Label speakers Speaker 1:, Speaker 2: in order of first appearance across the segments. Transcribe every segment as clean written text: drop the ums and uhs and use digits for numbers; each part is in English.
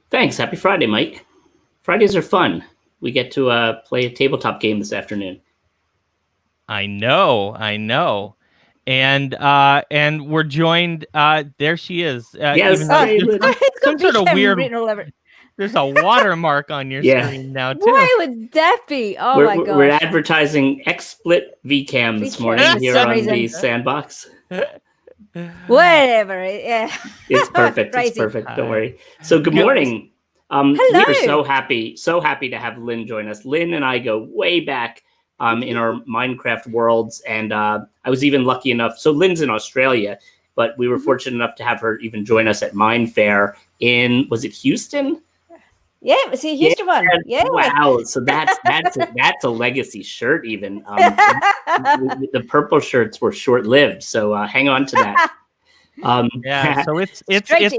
Speaker 1: Thanks. Happy Friday, Mike. Fridays are fun. We get to play a tabletop game this afternoon.
Speaker 2: I know. And we're joined. There she is.
Speaker 1: Yes,
Speaker 2: even though
Speaker 3: it's
Speaker 2: some sort of weird.
Speaker 3: written all over it.
Speaker 2: There's a watermark on your
Speaker 1: Yeah.
Speaker 2: screen now too.
Speaker 3: Why would that be? Oh my gosh.
Speaker 1: We're advertising XSplit VCam this morning
Speaker 3: for
Speaker 1: here
Speaker 3: some
Speaker 1: on
Speaker 3: reason.
Speaker 1: the Sandbox.
Speaker 3: Whatever. Yeah.
Speaker 1: It's perfect. It's
Speaker 3: Crazy.
Speaker 1: perfect. Don't worry. So good morning.
Speaker 3: Hello.
Speaker 1: We are so happy to have Lynn join us. Lynn and I go way back in our Minecraft worlds, and I was even lucky enough. So Lynn's in Australia, but we were fortunate enough to have her even join us at Mine Fair in, was it Houston?
Speaker 3: Yeah, it's a Houston one. Yeah.
Speaker 1: Wow. So that's a legacy shirt even. The purple shirts were short-lived, so hang on to that.
Speaker 2: Yeah, so it's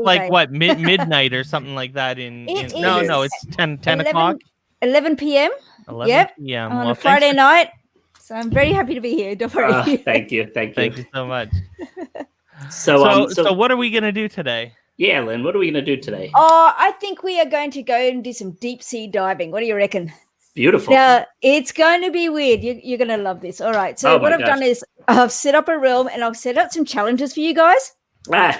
Speaker 2: like what midnight or something like that no, it's 10 o'clock.
Speaker 3: 11 p.m.
Speaker 2: 11 p.m.
Speaker 3: On a Friday night. So I'm very happy to be here. Don't worry.
Speaker 1: Thank you
Speaker 2: so much.
Speaker 1: So
Speaker 2: what are we gonna do today?
Speaker 1: Yeah, Lynn, what are we gonna do today?
Speaker 3: Oh, I think we are going to go and do some deep sea diving. What do you reckon?
Speaker 1: Beautiful.
Speaker 3: Now, it's going to be weird. You're going to love this. All right. So what I've done is I've set up a realm and I've set up some challenges for you guys. I'm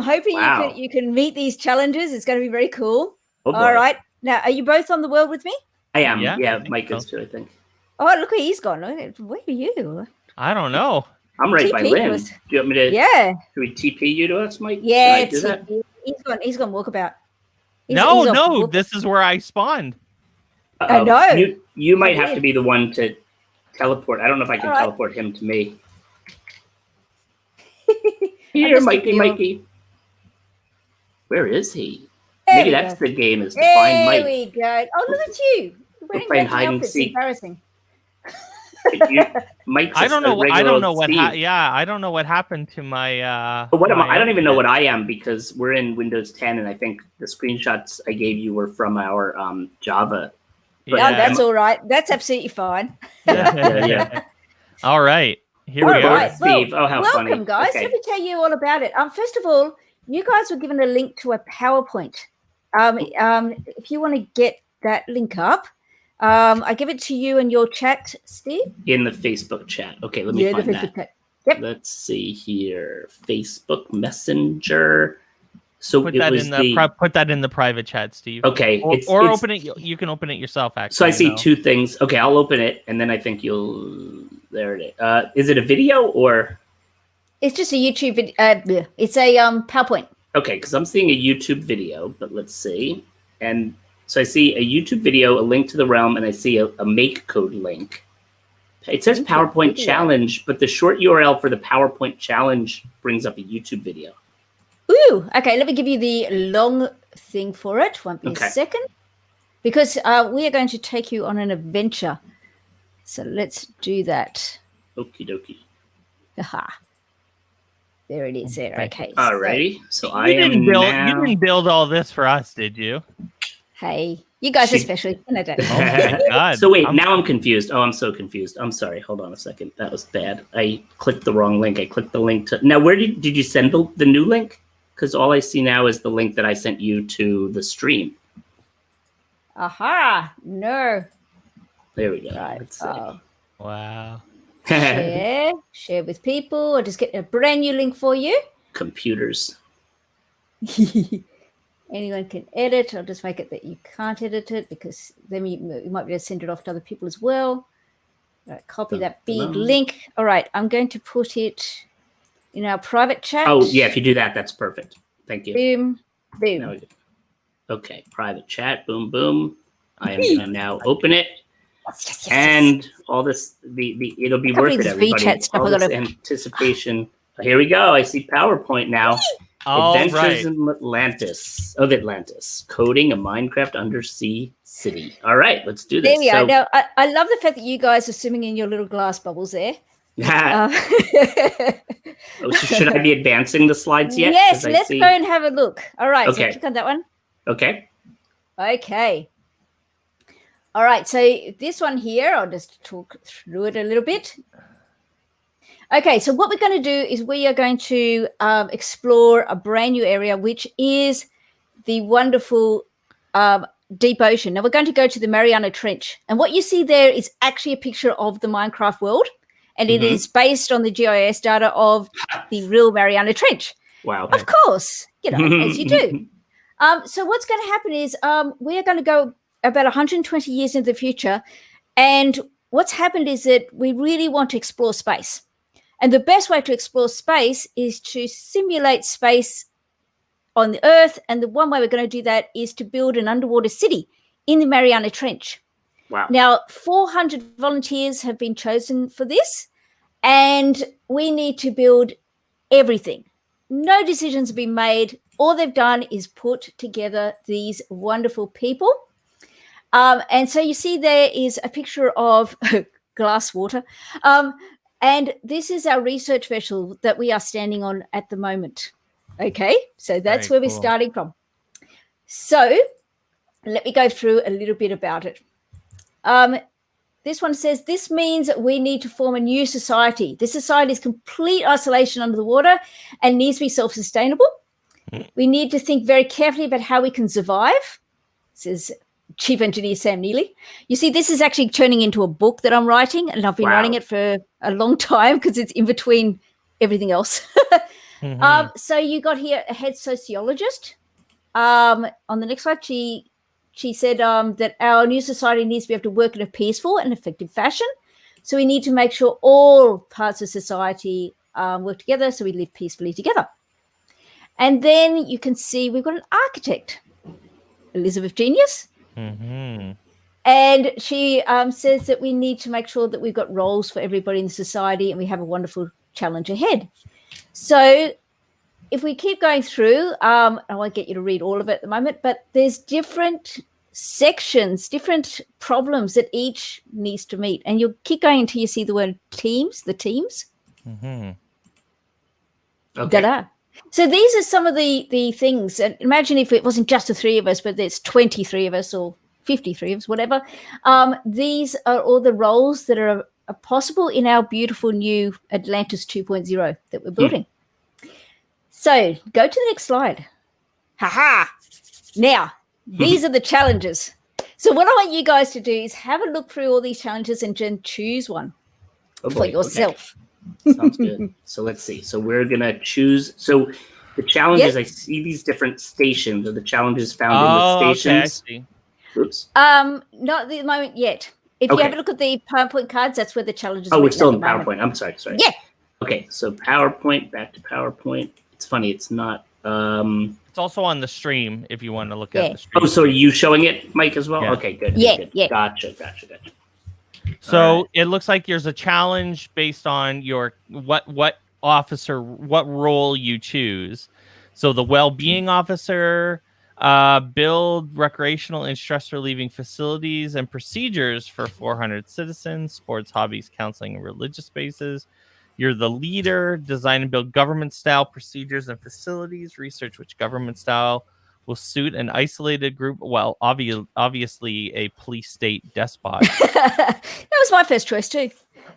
Speaker 3: hoping you can meet these challenges. It's going to be very cool.
Speaker 1: Oh,
Speaker 3: all right. Now, are you both on the world with me?
Speaker 1: I am. Yeah, Mike is too, I think.
Speaker 3: Oh, look where he's gone. Where are you?
Speaker 2: I don't know.
Speaker 1: I'm right by Lynn. Do you want me to?
Speaker 3: Yeah.
Speaker 1: Should we TP you to us, Mike?
Speaker 3: Yeah. He's gone walkabout.
Speaker 2: No. This is where I spawned.
Speaker 3: I know.
Speaker 1: You might have to be the one to teleport. I don't know if I can teleport him to me. Here, Mikey. Where is he? Maybe that's the game is to find Mike.
Speaker 3: There we go. Oh, look at you.
Speaker 1: We're playing hide and seek.
Speaker 3: Embarrassing.
Speaker 1: Mike's
Speaker 2: I don't know what
Speaker 1: I
Speaker 2: don't know what happened to my
Speaker 1: I don't even know what I am because we're in Windows 10 and I think the screenshots I gave you were from our Java.
Speaker 3: But that's all right. That's absolutely fine.
Speaker 1: Yeah.
Speaker 2: All right. Here we are.
Speaker 1: Steve. How
Speaker 3: welcome,
Speaker 1: funny.
Speaker 3: Welcome, guys.
Speaker 1: Okay.
Speaker 3: Let me tell you all about it. First of all, you guys were given a link to a PowerPoint. If you want to get that link up, I give it to you in your chat, Steve.
Speaker 1: In the Facebook chat. Okay, let me find
Speaker 3: the Facebook
Speaker 1: that.
Speaker 3: Chat. Yep.
Speaker 1: Let's see here. Facebook Messenger. So
Speaker 2: put that in the private chat, Steve.
Speaker 1: Okay.
Speaker 2: Or open it. You can open it yourself, actually.
Speaker 1: So I see two things. Okay, I'll open it, and then I think you'll... There it is. Is it a video, or...
Speaker 3: It's just a YouTube video. It's a PowerPoint.
Speaker 1: Okay, because I'm seeing a YouTube video, but let's see. And so I see a YouTube video, a link to the realm, and I see a make code link. It says PowerPoint challenge, but the short URL for the PowerPoint challenge brings up a YouTube video.
Speaker 3: Ooh, okay. Let me give you the long thing for it. Won't be a second. Because we are going to take you on an adventure. So let's do that.
Speaker 1: Okie dokie.
Speaker 3: Aha. There it is. There. Okay.
Speaker 1: Alrighty. So
Speaker 2: you didn't build all this for us, did you?
Speaker 3: Hey, you guys are special.
Speaker 2: Oh my God.
Speaker 1: So wait, now I'm confused. Oh, I'm so confused. I'm sorry. Hold on a second. That was bad. I clicked the wrong link. I clicked the link to... Now, where did you send the new link? Because all I see now is the link that I sent you to the stream.
Speaker 3: Aha. No.
Speaker 1: There we go.
Speaker 3: Right.
Speaker 1: Let's see.
Speaker 2: Wow.
Speaker 3: Share with people, or just get a brand new link for you.
Speaker 1: Computers.
Speaker 3: Anyone can edit. I'll just make it that you can't edit it because then you might be able to send it off to other people as well. All right, copy that big link. All right, I'm going to put it in our private chat.
Speaker 1: Oh, yeah, if you do that, that's perfect. Thank you.
Speaker 3: Boom, boom.
Speaker 1: Okay, private chat, boom, boom. I am going to now open it.
Speaker 3: Yes.
Speaker 1: And all this, it'll be worth it, everybody. All this anticipation. Here we go. I see PowerPoint now. Adventures in Atlantis. Coding a Minecraft undersea city. All right, let's do this.
Speaker 3: There we are. Now, I love the fact that you guys are swimming in your little glass bubbles there.
Speaker 1: Should I be advancing the slides yet?
Speaker 3: Yes, let's go and have a look. All right, so click on that one.
Speaker 1: Okay.
Speaker 3: All right, so this one here, I'll just talk through it a little bit. Okay, so what we're going to do is we are going to explore a brand new area, which is the wonderful deep ocean. Now we're going to go to the Mariana Trench, and what you see there is actually a picture of the Minecraft world, and it is based on the GIS data of the real Mariana Trench.
Speaker 1: Wow!
Speaker 3: Of course, as you do. So what's going to happen is we are going to go about 120 years into the future, and what's happened is that we really want to explore space, and the best way to explore space is to simulate space on the Earth, and the one way we're going to do that is to build an underwater city in the Mariana Trench.
Speaker 1: Wow.
Speaker 3: Now, 400 volunteers have been chosen for this, and we need to build everything. No decisions have been made. All they've done is put together these wonderful people. And so you see there is a picture of glass water. And this is our research vessel that we are standing on at the moment. Okay, so that's where we're starting from. So let me go through a little bit about it. This one says, this means that we need to form a new society. This society is complete isolation under the water and needs to be self-sustainable. We need to think very carefully about how we can survive, says Chief Engineer Sam Neely. You see, this is actually turning into a book that I'm writing, and I've been writing it for a long time because it's in between everything else. So you got here a head sociologist. On the next slide, she said that our new society needs to be able to work in a peaceful and effective fashion. So we need to make sure all parts of society work together so we live peacefully together. And then you can see we've got an architect, Elizabeth Genius. And she says that we need to make sure that we've got roles for everybody in the society and we have a wonderful challenge ahead. So if we keep going through, I won't get you to read all of it at the moment, but there's different sections, different problems that each needs to meet. And you'll keep going until you see the word teams, the teams.
Speaker 1: Okay.
Speaker 3: Da-da. So these are some of the things. And imagine if it wasn't just the three of us, but there's 23 of us or 53 of us, whatever. These are all the roles that are possible in our beautiful new Atlantis 2.0 that we're building. So go to the next slide. Now, these are the challenges. So what I want you guys to do is have a look through all these challenges and then choose one for yourself.
Speaker 1: Okay. Sounds good. So let's see. So we're going to choose. So the challenges, I see these different stations, or the challenges found in the stations.
Speaker 2: Okay, I see.
Speaker 1: Oops.
Speaker 3: Not at the moment yet. If you have a look at the PowerPoint cards, that's where the challenges are.
Speaker 1: Oh, we're still in PowerPoint. I'm sorry.
Speaker 3: Yeah.
Speaker 1: Okay, so PowerPoint, back to PowerPoint. It's funny, it's not.
Speaker 2: It's also on the stream if you want to look at the stream.
Speaker 1: Oh, so are you showing it, Mike, as well?
Speaker 2: Yeah.
Speaker 1: Okay, good.
Speaker 3: Yeah,
Speaker 1: good.
Speaker 3: yeah.
Speaker 1: Gotcha.
Speaker 2: So it looks like there's a challenge based on your what role you choose. So the well-being officer, build recreational and stress relieving facilities and procedures for 400 citizens, sports, hobbies, counseling, and religious spaces. You're the leader, design and build government style procedures and facilities, research which government style will suit an isolated group. Well, obviously a police state despot.
Speaker 3: That was my first choice too.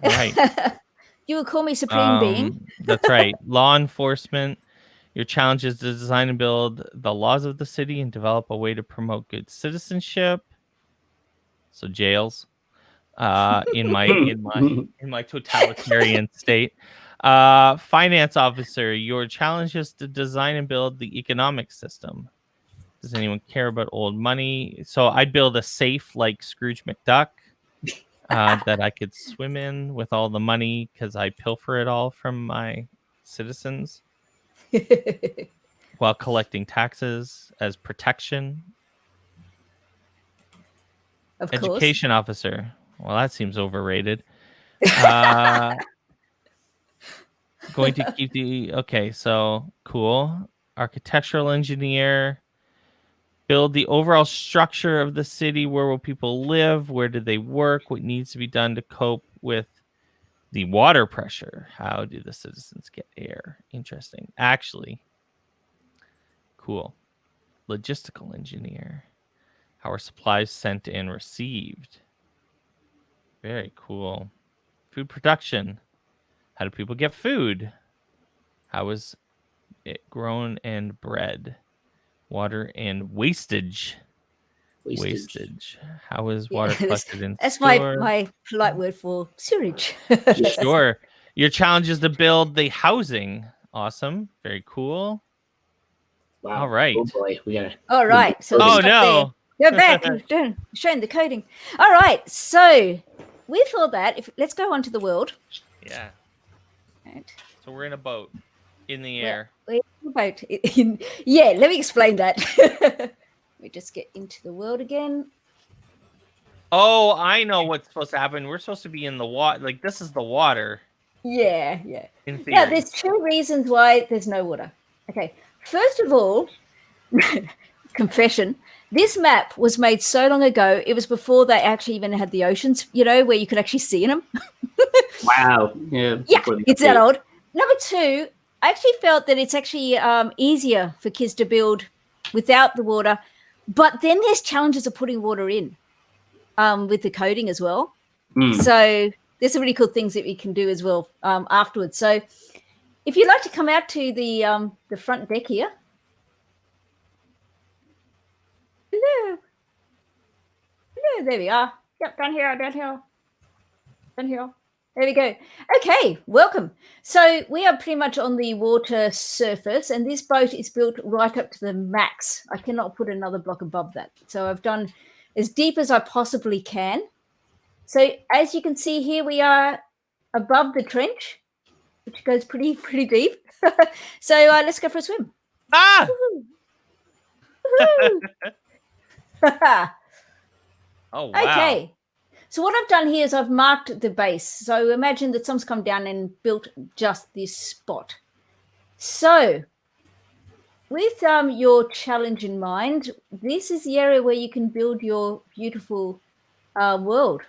Speaker 2: Right.
Speaker 3: You would call me Supreme Being.
Speaker 2: That's right. Law enforcement. Your challenge is to design and build the laws of the city and develop a way to promote good citizenship. So jails. In my totalitarian state. Finance officer, your challenge is to design and build the economic system. Does anyone care about old money? So I'd build a safe like Scrooge McDuck that I could swim in with all the money because I pilfer it all from my citizens while collecting taxes as protection.
Speaker 3: Of
Speaker 2: Education officer. Well, that seems overrated. Going to keep okay, so cool. Architectural engineer. Build the overall structure of the city. Where will people live? Where do they work? What needs to be done to cope with the water pressure? How do the citizens get air? Interesting. Actually, cool. Logistical engineer. How are supplies sent and received? Very cool. Food production. How do people get food? How is it grown and bred? Water and wastage. Wastage. How is water collected and
Speaker 3: that's
Speaker 2: stored?
Speaker 3: my polite word for sewage.
Speaker 2: Sure. Your challenge is to build the housing. Awesome. Very cool.
Speaker 1: Wow.
Speaker 2: All right.
Speaker 1: Oh boy, we gotta.
Speaker 3: All right. So
Speaker 2: Oh,
Speaker 3: stop
Speaker 2: no.
Speaker 3: there. Go back. Showing the coding. All right. So with all that, let's go on to the world.
Speaker 2: Yeah.
Speaker 3: Right.
Speaker 2: So we're in a boat in the air.
Speaker 3: We're in a boat. Yeah, let me explain that. Let me just get into the world again.
Speaker 2: Oh, I know what's supposed to happen. We're supposed to be in the water. Like, this is the water.
Speaker 3: Yeah.
Speaker 2: In theory.
Speaker 3: Now, there's 2 reasons why there's no water. Okay. First of all, confession, this map was made so long ago. It was before they actually even had the oceans, where you could actually see in them.
Speaker 1: Wow. Yeah.
Speaker 3: Yeah, it's that old. Number 2, I actually felt that it's actually easier for kids to build without the water. But then there's challenges of putting water in with the coding as well. So there's some really cool things that we can do as well afterwards. So if you'd like to come out to the front deck here. Hello. There we are. Yep, down here. There we go. Okay, welcome. So we are pretty much on the water surface, and this boat is built right up to the max. I cannot put another block above that. So I've done as deep as I possibly can. So as you can see here, we are above the trench, which goes pretty deep. So let's go for a swim.
Speaker 2: Ah!
Speaker 3: Woohoo! Woohoo!
Speaker 2: Oh, wow.
Speaker 3: Okay. So what I've done here is I've marked the base. So imagine that someone's come down and built just this spot. So with your challenge in mind, this is the area where you can build your beautiful world.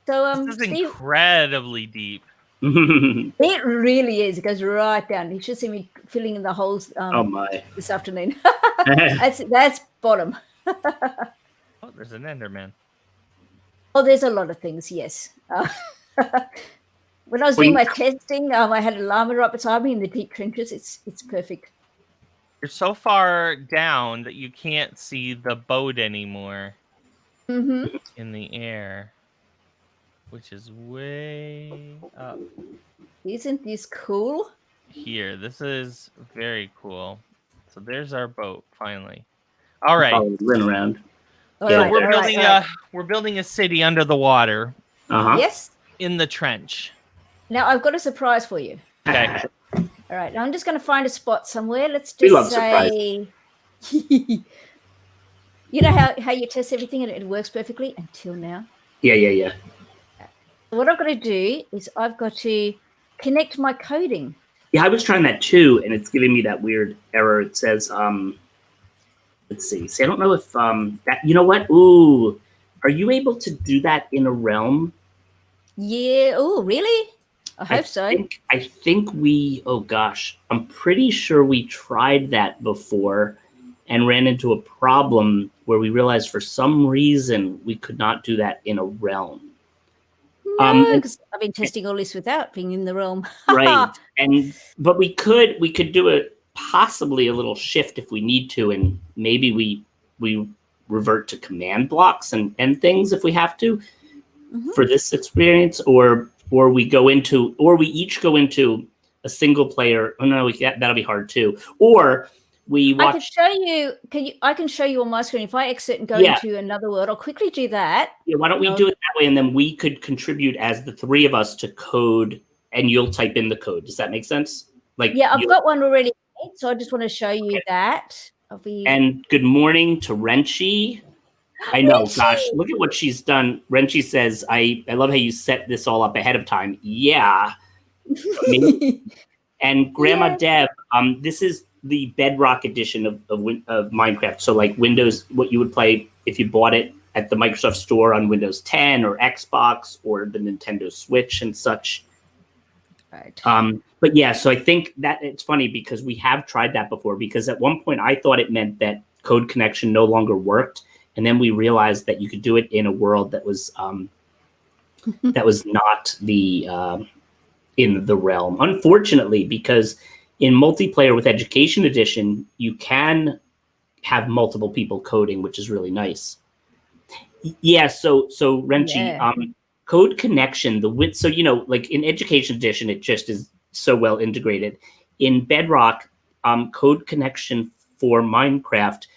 Speaker 3: So
Speaker 2: this is
Speaker 3: Steve,
Speaker 2: incredibly deep.
Speaker 3: it really is. It goes right down. You should see me filling in the holes
Speaker 1: Oh my.
Speaker 3: this afternoon. That's bottom.
Speaker 2: Oh, there's an Enderman.
Speaker 3: Oh, there's a lot of things, yes. When I was doing my testing, I had a llama right beside me in the deep trenches. It's perfect.
Speaker 2: You're so far down that you can't see the boat anymore in the air, which is way up.
Speaker 3: Isn't this cool?
Speaker 2: Here, this is very cool. So there's our boat, finally. All right.
Speaker 1: Run around.
Speaker 3: All right,
Speaker 2: We're building a city under the water.
Speaker 3: Yes.
Speaker 2: In the trench.
Speaker 3: Now I've got a surprise for you.
Speaker 2: Okay.
Speaker 3: All right. Now I'm just going to find a spot somewhere. Let's just say, you know how you test everything and it works perfectly until now.
Speaker 1: Yeah.
Speaker 3: What I've got to do is I've got to connect my coding.
Speaker 1: Yeah, I was trying that too, and it's giving me that weird error. It says, let's see. See, I don't know if that. You know what? Ooh, are you able to do that in a realm?
Speaker 3: Yeah. Oh, really? I hope so.
Speaker 1: I think we. Oh gosh, I'm pretty sure we tried that before, and ran into a problem where we realized for some reason we could not do that in a realm.
Speaker 3: No, because I've been testing all this without being in the realm.
Speaker 1: Right, but we could do it possibly a little shift if we need to, and maybe we revert to command blocks and things if we have to for this experience, or we each go into a single player. Oh no, that'll be hard too. Or we watch.
Speaker 3: I can show you. I can show you on my screen if I exit and go into another world. I'll quickly do that.
Speaker 1: Yeah, why don't we do it that way, and then we could contribute as the 3 of us to code, and you'll type in the code. Does that make sense? Like,
Speaker 3: yeah, I've got one already, so I just want to show you that.
Speaker 1: And good morning to Renchi. I know, gosh, look at what she's done. Renchi says, I love how you set this all up ahead of time. Yeah. And Grandma Deb, this is the Bedrock edition of Minecraft. So like Windows, what you would play if you bought it at the Microsoft Store on Windows 10 or Xbox or the Nintendo Switch and such.
Speaker 3: Right.
Speaker 1: But yeah, so I think that it's funny because we have tried that before, because at one point I thought it meant that code connection no longer worked. And then we realized that you could do it in a world that was not the in the realm, unfortunately, because in multiplayer with Education Edition, you can have multiple people coding, which is really nice. Yeah, so Renchi,
Speaker 3: Yeah.
Speaker 1: code connection, so like in Education Edition, it just is so well integrated. In Bedrock, code connection for Minecraft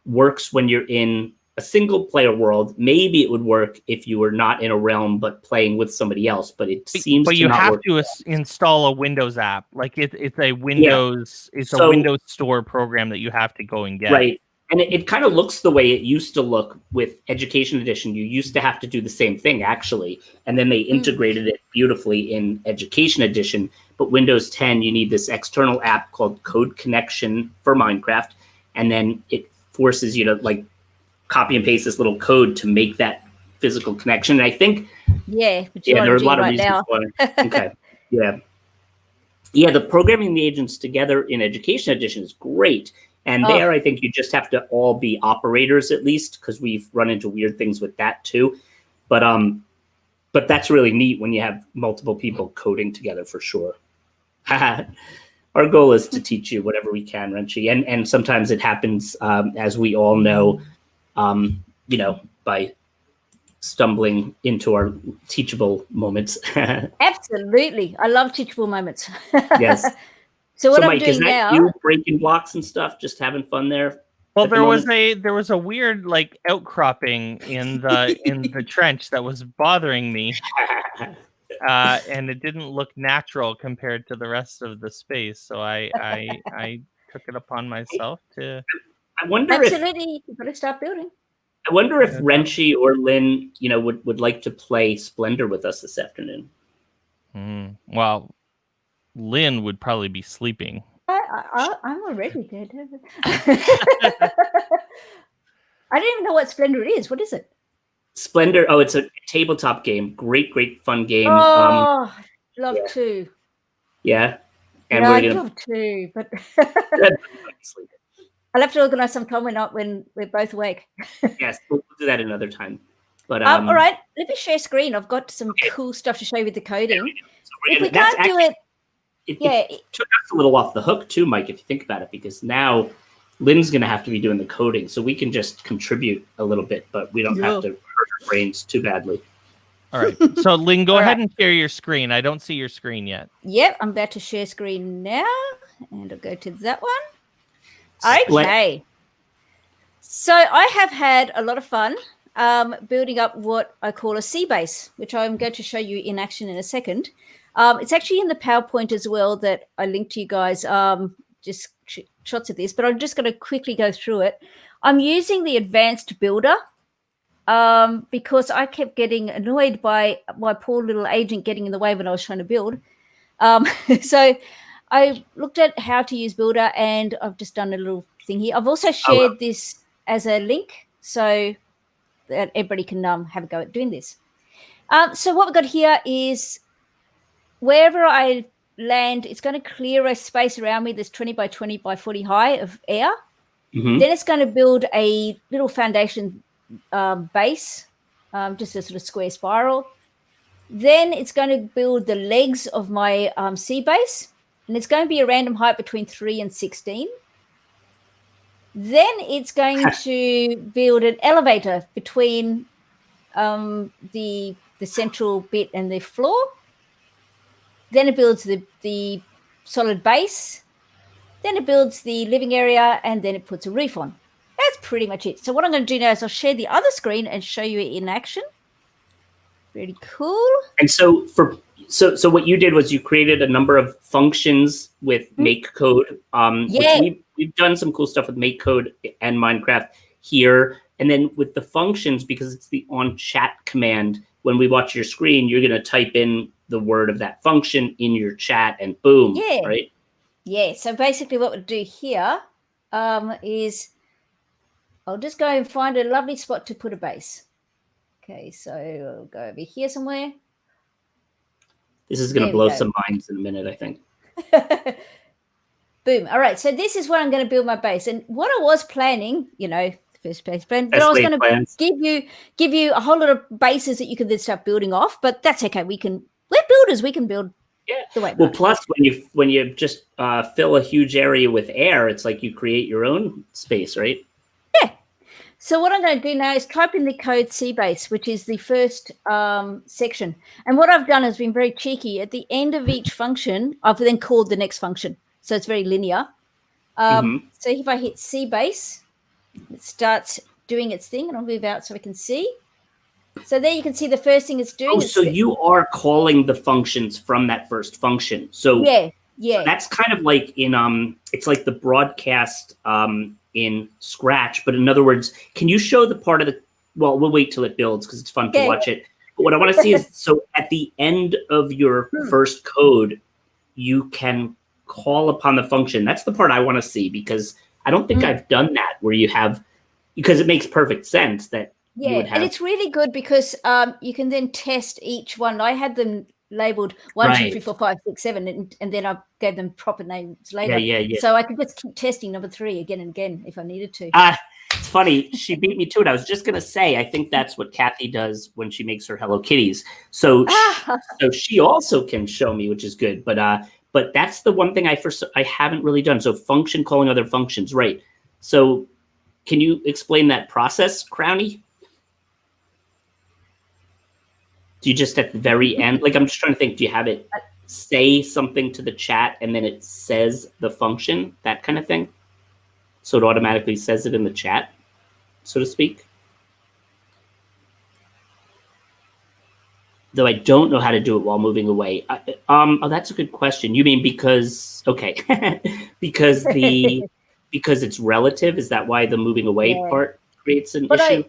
Speaker 1: works when you're in a single player world. Maybe it would work if you were not in a realm but playing with somebody else, but it seems
Speaker 2: But
Speaker 1: to
Speaker 2: you
Speaker 1: not
Speaker 2: have
Speaker 1: work.
Speaker 2: to install a Windows app. Like it's a Windows, it's a
Speaker 1: So-
Speaker 2: Windows Store program that you have to go and get.
Speaker 1: Right. And it kind of looks the way it used to look with Education Edition. You used to have to do the same thing, actually. And then they integrated it beautifully in Education Edition. But Windows 10, you need this external app called Code Connection for Minecraft. And then it forces you to like copy and paste this little code to make that physical connection. And I think,
Speaker 3: Yeah, but you
Speaker 1: there are
Speaker 3: want
Speaker 1: a
Speaker 3: to
Speaker 1: lot
Speaker 3: do
Speaker 1: of
Speaker 3: right
Speaker 1: reasons
Speaker 3: now.
Speaker 1: why. Okay. Yeah. Yeah, the programming the agents together in Education Edition is great. And there, I think you just have to all be operators at least, because we've run into weird things with that too. But that's really neat when you have multiple people coding together for sure. Our goal is to teach you whatever we can, Renchi, and sometimes it happens, as we all know, by stumbling into our teachable moments.
Speaker 3: Absolutely. I love teachable moments.
Speaker 1: Yes.
Speaker 3: So what I'm
Speaker 1: Mike,
Speaker 3: doing
Speaker 1: is that
Speaker 3: now,
Speaker 1: you breaking blocks and stuff, just having fun there?
Speaker 2: Well,
Speaker 1: at the
Speaker 2: there was a weird like outcropping in the trench that was bothering me, and it didn't look natural compared to the rest of the space. So I took it upon myself to.
Speaker 1: I wonder
Speaker 3: absolutely, you've got to start building.
Speaker 1: if Renchi or Lynn, would like to play Splendor with us this afternoon.
Speaker 2: Well, Lynn would probably be sleeping.
Speaker 3: I'm already dead. I don't even know what Splendor is. What is it?
Speaker 1: Splendor. Oh, it's a tabletop game. Great fun game.
Speaker 3: Oh, love to.
Speaker 1: Yeah. And
Speaker 3: I'd love to, but I'll have to organize some time when we're both awake.
Speaker 1: Yes, we'll do that another time. But
Speaker 3: all right, let me share screen. I've got some cool stuff to show you with the coding. If we can't do it,
Speaker 1: it took us a little off the hook too, Mike, if you think about it, because now Lynn's going to have to be doing the coding, so we can just contribute a little bit, but we don't have to hurt our brains too badly.
Speaker 2: All right. So, Lynn, go ahead and share your screen. I don't see your screen yet.
Speaker 3: Yep, I'm about to share screen now, and I'll go to that one. Okay. So I have had a lot of fun building up what I call a sea base, which I'm going to show you in action in a second. It's actually in the PowerPoint as well that I linked to you guys, just shots of this, but I'm just going to quickly go through it. I'm using the advanced builder because I kept getting annoyed by my poor little agent getting in the way when I was trying to build. So I looked at how to use builder, and I've just done a little thing here. I've also shared this as a link so that everybody can have a go at doing this. So what we've got here is wherever I land, it's going to clear a space around me that's 20 by 20 by 40 high of air. Then it's going to build a little foundation base, just a sort of square spiral. Then it's going to build the legs of my sea base, and it's going to be a random height between 3 and 16. Then it's going to build an elevator between the central bit and the floor. Then it builds the solid base. Then it builds the living area, and then it puts a roof on. That's pretty much it. So what I'm going to do now is I'll share the other screen and show you it in action. Pretty cool. And
Speaker 1: so what you did was you created a number of functions with MakeCode. Which we've done some cool stuff with MakeCode and Minecraft here. And then with the functions, because it's the on chat command, when we watch your screen, you're going to type in the word of that function in your chat and boom, right?
Speaker 3: Yeah. So basically what we'll do here is I'll just go and find a lovely spot to put a base. Okay, so I'll go over here somewhere.
Speaker 1: This is going to blow some minds in a minute, I think.
Speaker 3: Boom. All right, so this is where I'm going to build my base. And what I was planning, first base plan, but I was going to give you a whole lot of bases that you can then start building off, but that's okay. We're builders. We can build
Speaker 1: Yeah.
Speaker 3: The way
Speaker 1: Well, plus when you just fill a huge area with air, it's like you create your own space, right?
Speaker 3: Yeah. So what I'm going to do now is type in the code Seabase, which is the first section. And what I've done has been very cheeky. At the end of each function, I've then called the next function. So it's very linear. So if I hit Seabase, it starts doing its thing, and I'll move out so we can see. So there you can see the first thing it's doing.
Speaker 1: Oh, so you are calling the functions from that first function. So
Speaker 3: yeah.
Speaker 1: So that's kind of like in it's like the broadcast in Scratch, but in other words, can you show the part of the? Well, we'll wait till it builds because it's fun to watch it. But what I want to see is, so at the end of your first code, you can call upon the function. That's the part I want to see, because I don't think I've done that where you have, because it makes perfect sense that you would have.
Speaker 3: And it's really good because you can then test each one. I had them labeled 1, 2, 3, 4, 5, 6, 7, and then I gave them proper names later.
Speaker 1: Yeah.
Speaker 3: So I could just keep testing number 3 again and again if I needed to.
Speaker 1: It's funny. She beat me to it. I was just going to say, I think that's what Kathy does when she makes her Hello Kitties. So she also can show me, which is good. But that's the one thing I haven't really done. So function calling other functions, right? So can you explain that process, Crowny? Do you just at the very end, like I'm just trying to think, do you have it say something to the chat and then it says the function, that kind of thing? So it automatically says it in the chat, so to speak? Though I don't know how to do it while moving away. Oh, that's a good question. You mean because, okay, because it's relative? Is that why the moving away part creates an issue?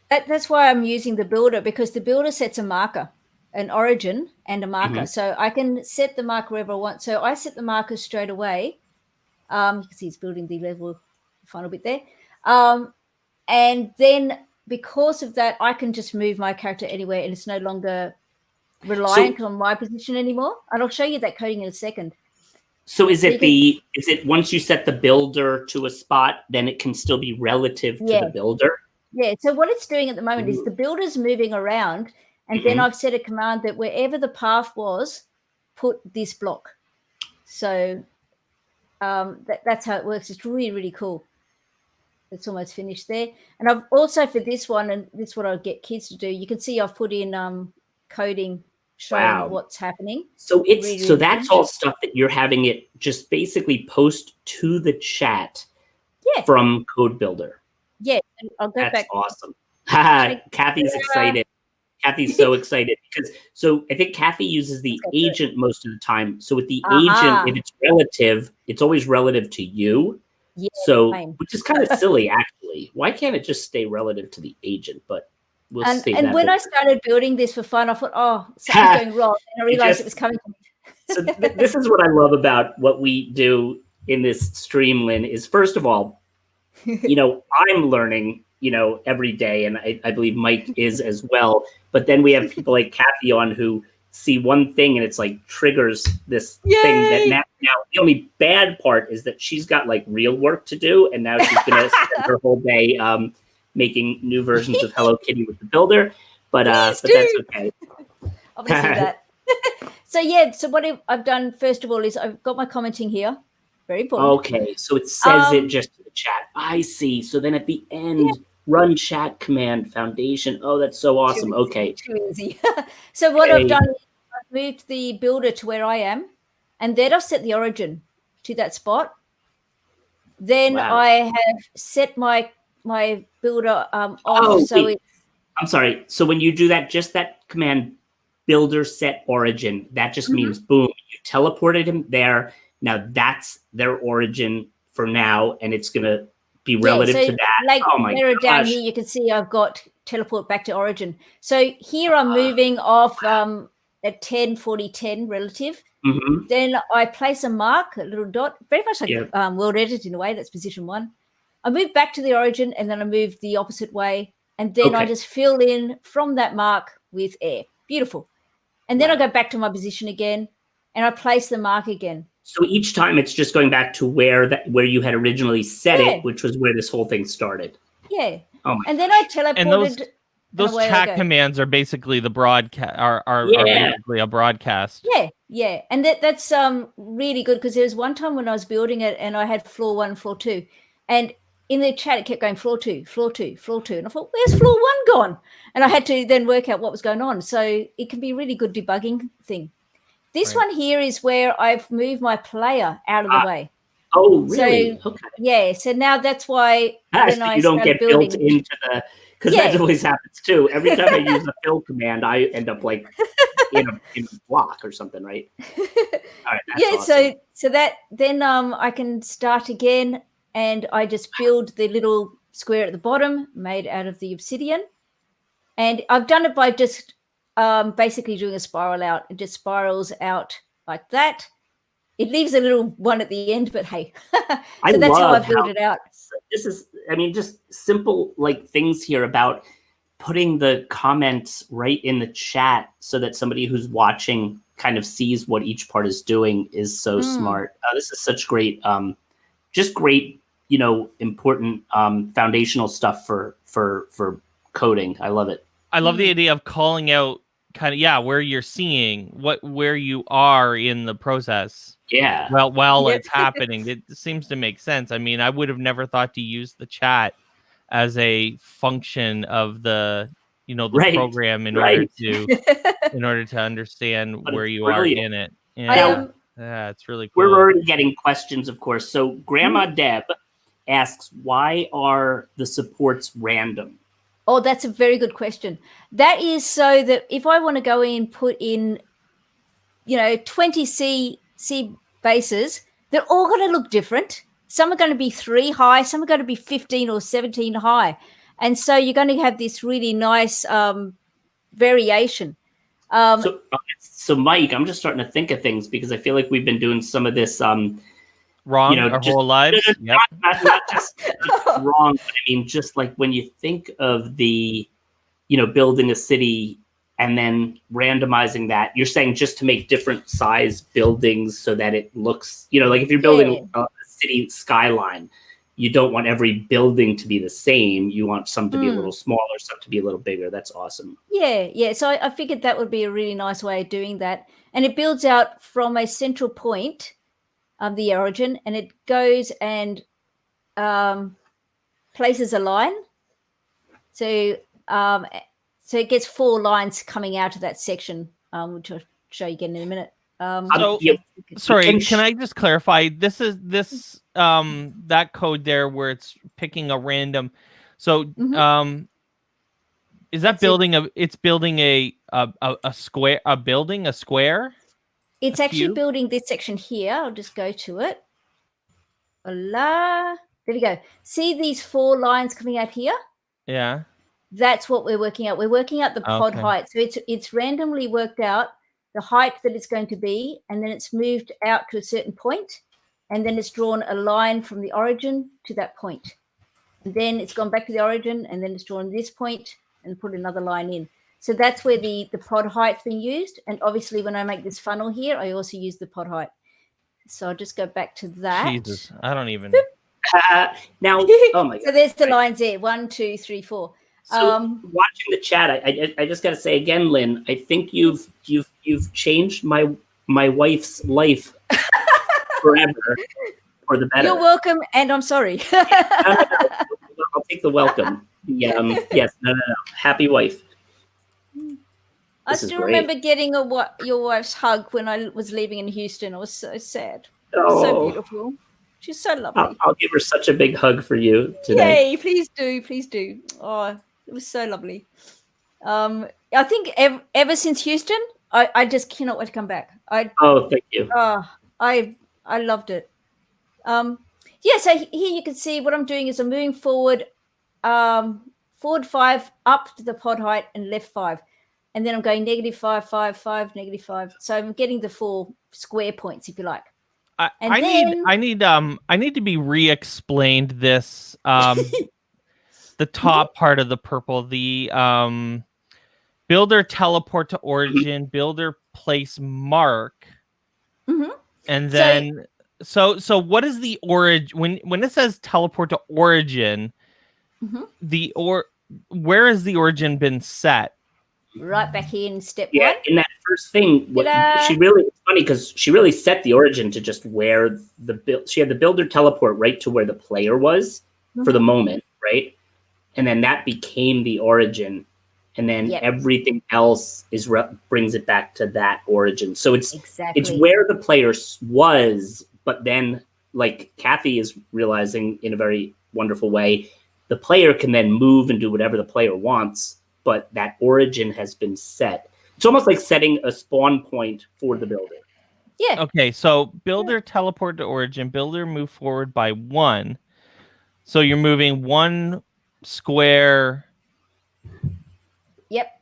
Speaker 3: That's why I'm using the builder, because the builder sets a marker, an origin and a marker. So I can set the marker wherever I want. So I set the marker straight away. You can see it's building the level, final bit there. And then because of that, I can just move my character anywhere, and it's no longer reliant on my position anymore. And I'll show you that coding in a second.
Speaker 1: So is it once you set the builder to a spot, then it can still be relative to the builder?
Speaker 3: Yeah, so what it's doing at the moment is the builder's moving around, and then I've set a command that wherever the path was, put this block. So that's how it works. It's really, really cool. It's almost finished there. And I've also, for this one, and this is what I'll get kids to do, you can see I've put in coding showing what's happening.
Speaker 1: So that's all stuff that you're having it just basically post to the chat from Code Builder.
Speaker 3: Yeah, and I'll go back.
Speaker 1: That's awesome. Kathy's excited. Kathy's so excited because I think Kathy uses the agent most of the time. So with the agent, if it's relative, it's always relative to you. Yeah, so which is kind of silly, actually. Why can't it just stay relative to the agent? But we'll see.
Speaker 3: And when I started building this for fun, I thought, something's going wrong, and I realized it was coming to me.
Speaker 1: So this is what I love about what we do in this stream, Lynn, is first of all, I'm learning, every day, and I believe Mike is as well. But then we have people like Kathy on who see one thing and it's like triggers this thing that now the only bad part is that she's got like real work to do, and now she's going to spend her whole day making new versions of Hello Kitty with the builder. But that's okay.
Speaker 3: Obviously that. So what I've done first of all is I've got my commenting here. Very important.
Speaker 1: Okay, so it says it just in the chat. I see. So then at the end, run chat command foundation. Oh, that's so awesome.
Speaker 3: Too easy. So what I've done is I've moved the builder to where I am, and then I've set the origin to that spot. Then I have set my builder off.
Speaker 1: I'm sorry. So when you do that, just that command builder set origin, that just means boom, you teleported him there. Now that's their origin for now, and it's gonna be relative to that.
Speaker 3: Like down here, you can see I've got teleport back to origin. So here I'm moving off at 10, 40, 10 relative. Then I place a mark, a little dot, very much like World Edit in a way. That's position 1. I move back to the origin, and then I move the opposite way, and then I just fill in from that mark with air. Beautiful. And then I go back to my position again, and I place the mark again.
Speaker 1: So each time it's just going back to where you had originally set it, which was where this whole thing started.
Speaker 3: Yeah.
Speaker 1: Oh my
Speaker 3: and then I teleported
Speaker 2: those
Speaker 3: away I
Speaker 2: chat
Speaker 3: go.
Speaker 2: commands are basically the broadcast. Are
Speaker 1: Yeah.
Speaker 2: basically a broadcast.
Speaker 3: Yeah, and that's really good because there was one time when I was building it and I had floor 1, floor 2, and in the chat it kept going floor 2, floor 2, floor 2, and I thought, where's floor 1 gone? And I had to then work out what was going on. So it can be a really good debugging thing. This
Speaker 2: Right.
Speaker 3: one here is where I've moved my player out of the way.
Speaker 1: Oh, really?
Speaker 3: So,
Speaker 1: Okay.
Speaker 3: yeah, so now that's why when
Speaker 1: So
Speaker 3: I
Speaker 1: you don't
Speaker 3: started
Speaker 1: get
Speaker 3: building,
Speaker 1: built into the, because
Speaker 3: Yeah.
Speaker 1: that always happens too. Every time I use a fill command, I end up like in a block or something, right? All right, that's awesome.
Speaker 3: so that then I can start again, and I just build the little square at the bottom made out of the obsidian, and I've done it by just basically doing a spiral out. It just spirals out like that. It leaves a little one at the end, but hey, so that's how I build it out.
Speaker 1: This is, I mean, just simple like things here about putting the comments right in the chat so that somebody who's watching kind of sees what each part is doing is so smart. This is such great, just great, important foundational stuff for coding. I love it.
Speaker 2: I love the idea of calling out kind of where you're seeing where you are in the process.
Speaker 1: Yeah.
Speaker 2: Well, while it's happening, it seems to make sense. I mean, I would have never thought to use the chat as a function of the program in order to understand
Speaker 1: But
Speaker 2: where
Speaker 1: it's
Speaker 2: you
Speaker 1: brilliant.
Speaker 2: are in it.
Speaker 3: I
Speaker 2: Yeah, it's really cool.
Speaker 1: We're already getting questions, of course. So Grandma Deb asks, why are the supports random?
Speaker 3: Oh, that's a very good question. That is so that if I want to go in, put in, 20 C bases, they're all going to look different. Some are going to be 3 high, some are going to be 15 or 17 high. And so you're going to have this really nice variation.
Speaker 1: So Mike, I'm just starting to think of things because I feel like we've been doing some of this
Speaker 2: wrong our whole lives. Yep.
Speaker 1: Not just wrong, but I mean, just like when you think of the, building a city and then randomizing that, you're saying just to make different size buildings so that it looks, like if you're building a city skyline, you don't want every building to be the same. You want some to be a little smaller, some to be a little bigger. That's awesome.
Speaker 3: Yeah. So I figured that would be a really nice way of doing that. And it builds out from a central point of the origin, and it goes and places a line. So it gets 4 lines coming out of that section, which I'll show you again in a minute.
Speaker 2: Sorry, can I just clarify? This is that code there where it's picking a random. So is that building it's building a square, a square?
Speaker 3: It's actually building this section here. I'll just go to it. Voila. There we go. See these 4 lines coming out here?
Speaker 2: Yeah.
Speaker 3: That's what we're working out. We're working out the pod height. So it's randomly worked out the height that it's going to be, and then it's moved out to a certain point, and then it's drawn a line from the origin to that point. And then it's gone back to the origin, and then it's drawn this point and put another line in. So that's where the pod height's been used. And obviously when I make this funnel here, I also use the pod height. So I'll just go back to that.
Speaker 2: Jesus, I don't even.
Speaker 1: Now, oh my God.
Speaker 3: So there's the lines there, 1, 2, 3, 4.
Speaker 1: So watching the chat, I just got to say again, Lynn, I think you've changed my wife's life forever for the better.
Speaker 3: You're welcome, and I'm sorry.
Speaker 1: I'll take the welcome. Yes, no. Happy wife.
Speaker 3: I still remember getting your wife's hug when I was leaving in Houston. I was so sad. So beautiful. She's so lovely.
Speaker 1: I'll give her such a big hug for you today.
Speaker 3: Yay, please do. Oh, it was so lovely. I think ever since Houston, I just cannot wait to come back.
Speaker 1: Thank you.
Speaker 3: I loved it. So here you can see what I'm doing is I'm moving forward 5 up to the pod height and left 5. And then I'm going -5, 5, 5, -5. So I'm getting the 4 square points, if you like.
Speaker 2: I need to be re-explained this the top part of the purple, the builder teleport to origin, builder place mark, and then so what is the origin when it says teleport to origin? where has the origin been set?
Speaker 3: Right back here in step
Speaker 1: Yeah,
Speaker 3: one.
Speaker 1: in that first thing,
Speaker 3: Ta-da!
Speaker 1: it's funny because she really set the origin to just where she had the builder teleport right to where the player was for the moment, right? And then that became the origin, and then
Speaker 3: Yep.
Speaker 1: everything else brings it back to that origin. So it's
Speaker 3: Exactly.
Speaker 1: where the player was, but then, like Kathy is realizing in a very wonderful way, the player can then move and do whatever the player wants, but that origin has been set. It's almost like setting a spawn point for the builder.
Speaker 3: Yeah.
Speaker 2: Okay, so builder teleport to origin, builder move forward by 1. So you're moving 1 square
Speaker 3: Yep.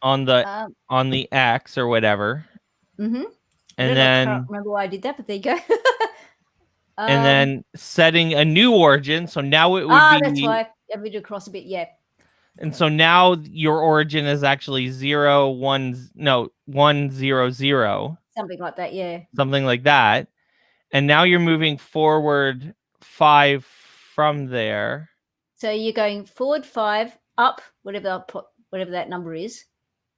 Speaker 2: on the X or whatever.
Speaker 3: Mm-hmm.
Speaker 2: And
Speaker 3: I
Speaker 2: then
Speaker 3: can't remember why I did that, but there you go.
Speaker 2: and then setting a new origin. So now it would be
Speaker 3: that's why I moved across a bit. Yeah.
Speaker 2: and so now your origin is actually 0, 1, no, 1, 0, 0.
Speaker 3: Something like that. Yeah.
Speaker 2: Something like that. And now you're moving forward 5 from there.
Speaker 3: So you're going forward 5, up whatever that number is.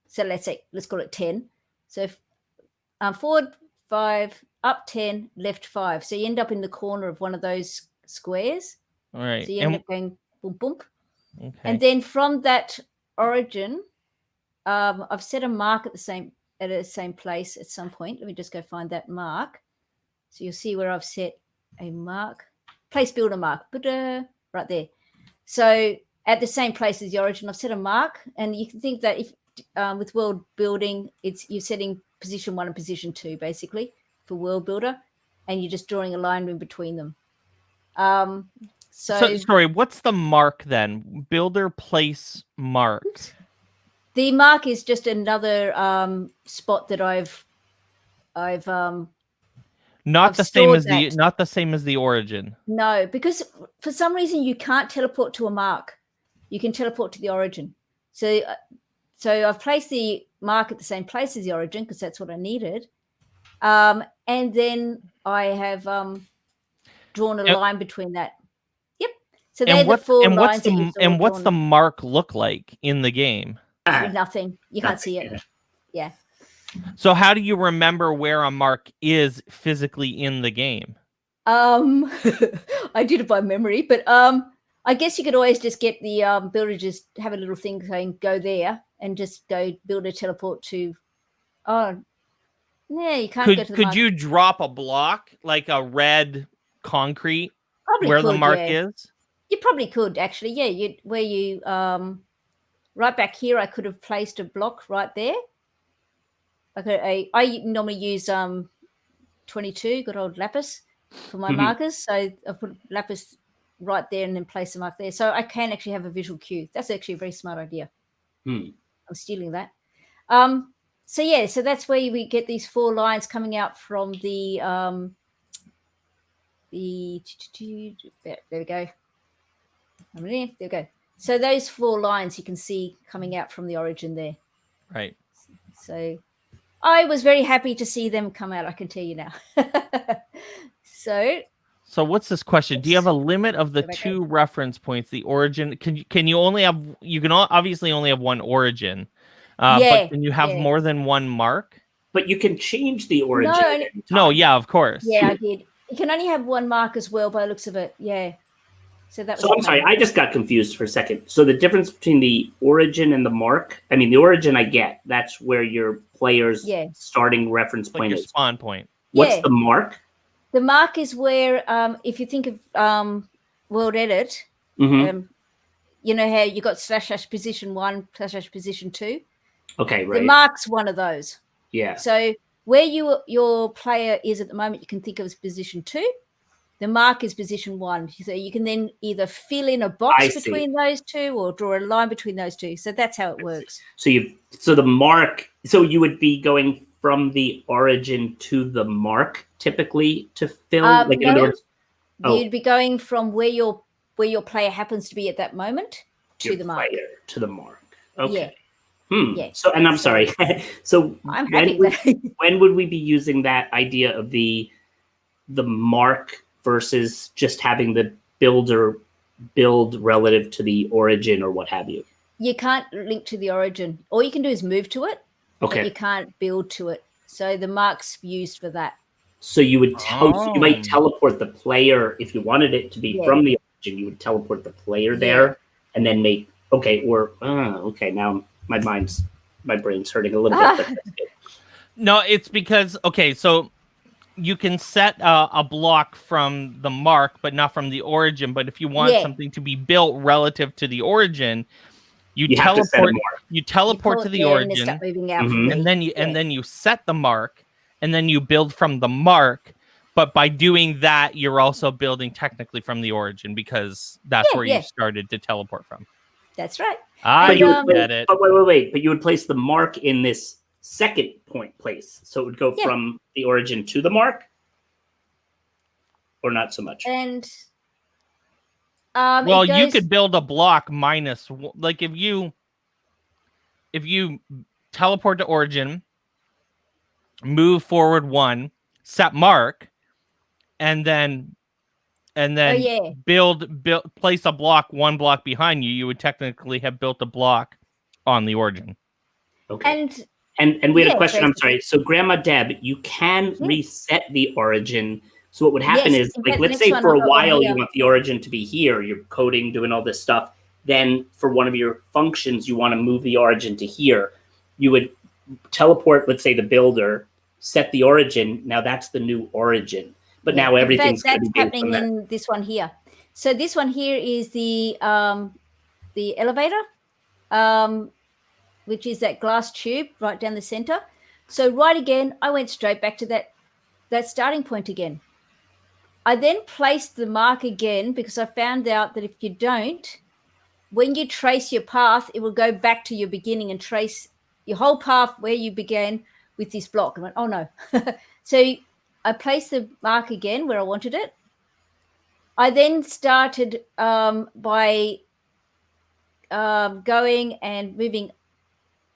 Speaker 3: So let's call it 10. So forward 5, up 10, left 5. So you end up in the corner of one of those squares.
Speaker 2: All right.
Speaker 3: So you end up going boom, boom.
Speaker 2: Okay.
Speaker 3: And then from that origin, I've set a mark at the same place at some point. Let me just go find that mark. So you'll see where I've set a mark, place builder mark, right there. So at the same place as the origin, I've set a mark, and you can think that if with world building, you're setting position 1 and position 2 basically for world builder, and you're just drawing a line in between them.
Speaker 2: So sorry, what's the mark then? Builder place mark.
Speaker 3: The mark is just another spot that I've
Speaker 2: not the same as the origin.
Speaker 3: No, because for some reason you can't teleport to a mark. You can teleport to the origin. So I've placed the mark at the same place as the origin because that's what I needed. And then I have drawn a line between that. Yep. So they're the 4 lines that you saw.
Speaker 2: And what's the mark look like in the game?
Speaker 3: Nothing. You can't see it. Yeah.
Speaker 2: So how do you remember where a mark is physically in the game?
Speaker 3: I did it by memory, but I guess you could always just get the builder just have a little thing saying go there and just go build a teleport to. Oh, yeah, you can't go to the mark.
Speaker 2: Could you drop a block like a red concrete
Speaker 3: where
Speaker 2: the mark is?
Speaker 3: You probably could actually. Yeah, right back here, I could have placed a block right there. I normally use 22, good old lapis, for my markers. So I put lapis right there and then place a mark there. So I can actually have a visual cue. That's actually a very smart idea. I'm stealing that. So that's where we get these 4 lines coming out from there we go. There we go. So those 4 lines you can see coming out from the origin there.
Speaker 2: Right.
Speaker 3: So I was very happy to see them come out, I can tell you now. So
Speaker 2: what's this question? Do you have a limit of the 2 reference points? The origin, can you obviously only have 1 origin, but can you have more than 1 mark?
Speaker 1: But you can change the origin.
Speaker 2: No, yeah, of course.
Speaker 3: Yeah, I did. You can only have 1 mark as well by the looks of it. Yeah. So
Speaker 1: I'm sorry, I just got confused for a second. So the difference between the origin and the mark, I mean, the origin I get, that's where your player's starting reference point is.
Speaker 2: Spawn point.
Speaker 1: What's the mark?
Speaker 3: The mark is where, if you think of World Edit, you know how you got / position 1 / position 2?
Speaker 1: Okay, right.
Speaker 3: The mark's one of those.
Speaker 1: Yeah.
Speaker 3: So where your player is at the moment, you can think of as position 2. The mark is position 1. So you can then either fill in a box between those 2 or draw a line between those 2. So that's how it works.
Speaker 1: So the mark, so you would be going from the origin to the mark typically to fill? In other words,
Speaker 3: you'd be going from where your player happens to be at that moment to the mark.
Speaker 1: To the mark. Okay.
Speaker 3: Yeah. Yeah.
Speaker 1: So, and I'm sorry. So
Speaker 3: I'm happy
Speaker 1: when would we be using that idea of the mark versus just having the builder build relative to the origin or what have you?
Speaker 3: You can't link to the origin. All you can do is move to it, but you
Speaker 1: Okay.
Speaker 3: can't build to it. So the mark's used for that.
Speaker 1: So you would so you might teleport the player if you wanted it to be from the origin. You would teleport the player there and then make okay. Now my brain's hurting a little bit. But that's good.
Speaker 2: No, it's because so you can set a block from the mark, but not from the origin. But if you want something to be built relative to the origin, you teleport. You teleport to the origin, and then you set the mark, and then you build from the mark. But by doing that, you're also building technically from the origin because that's where you started to teleport from.
Speaker 3: That's right.
Speaker 2: I get it.
Speaker 1: But wait. But you would place the mark in this second point place, so it would go from the origin to the mark, or not so much.
Speaker 3: And
Speaker 2: well, you could build a block minus, like if you teleport to origin, move forward 1, set mark, and then build place a block 1 block behind you, you would technically have built a block on the origin.
Speaker 1: Okay. And we had a question. I'm sorry. So Grandma Deb, you can reset the origin. So what would happen is, like, let's say for a while you want the origin to be here, you're coding, doing all this stuff. Then for one of your functions, you want to move the origin to here. You would teleport, let's say, the builder, set the origin. Now that's the new origin. But now everything's
Speaker 3: that's happening in this one here. So this one here is the elevator, which is that glass tube right down the center. So right again, I went straight back to that starting point again. I then placed the mark again because I found out that if you don't, when you trace your path, it will go back to your beginning and trace your whole path where you began with this block. I went, oh no. So I placed the mark again where I wanted it. I then started by going and moving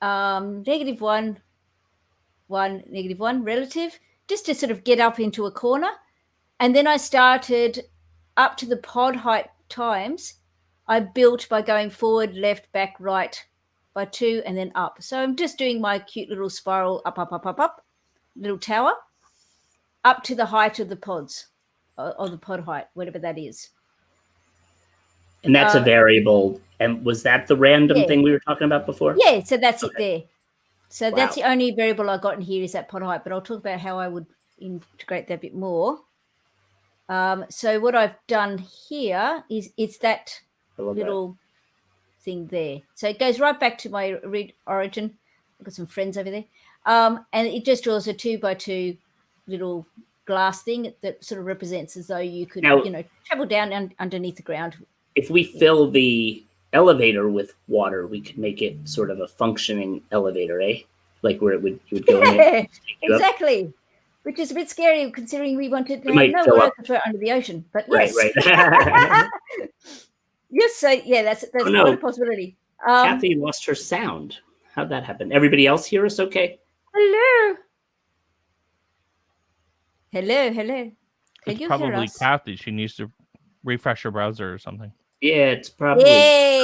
Speaker 3: -1, -1 relative, just to sort of get up into a corner. And then I started up to the pod height times. I built by going forward, left, back, right by 2, and then up. So I'm just doing my cute little spiral up, little tower, up to the height of the pods, or the pod height, whatever that is.
Speaker 1: And that's a variable. And was that the random thing we were talking about before?
Speaker 3: Yeah, so that's it there. So that's the only variable I got in here is that pod height, but I'll talk about how I would integrate that a bit more. So what I've done here is it's that little thing there. So it goes right back to my origin. I've got some friends over there. And it just draws a 2x2 little glass thing that sort of represents as though you could, travel down underneath the ground.
Speaker 1: If we fill the elevator with water, we could make it sort of a functioning elevator, eh? Like where you would go in it.
Speaker 3: Exactly. Which is a bit scary considering we wanted to have no water to throw under the ocean. But yes.
Speaker 1: Right.
Speaker 3: Yes, so that's quite a possibility.
Speaker 1: Kathy lost her sound. How'd that happen? Everybody else hear us okay?
Speaker 3: Hello. Hello. Can
Speaker 2: it's
Speaker 3: you
Speaker 2: probably
Speaker 3: hear us?
Speaker 2: Kathy. She needs to refresh her browser or something.
Speaker 1: Yeah, it's probably.
Speaker 3: Yay!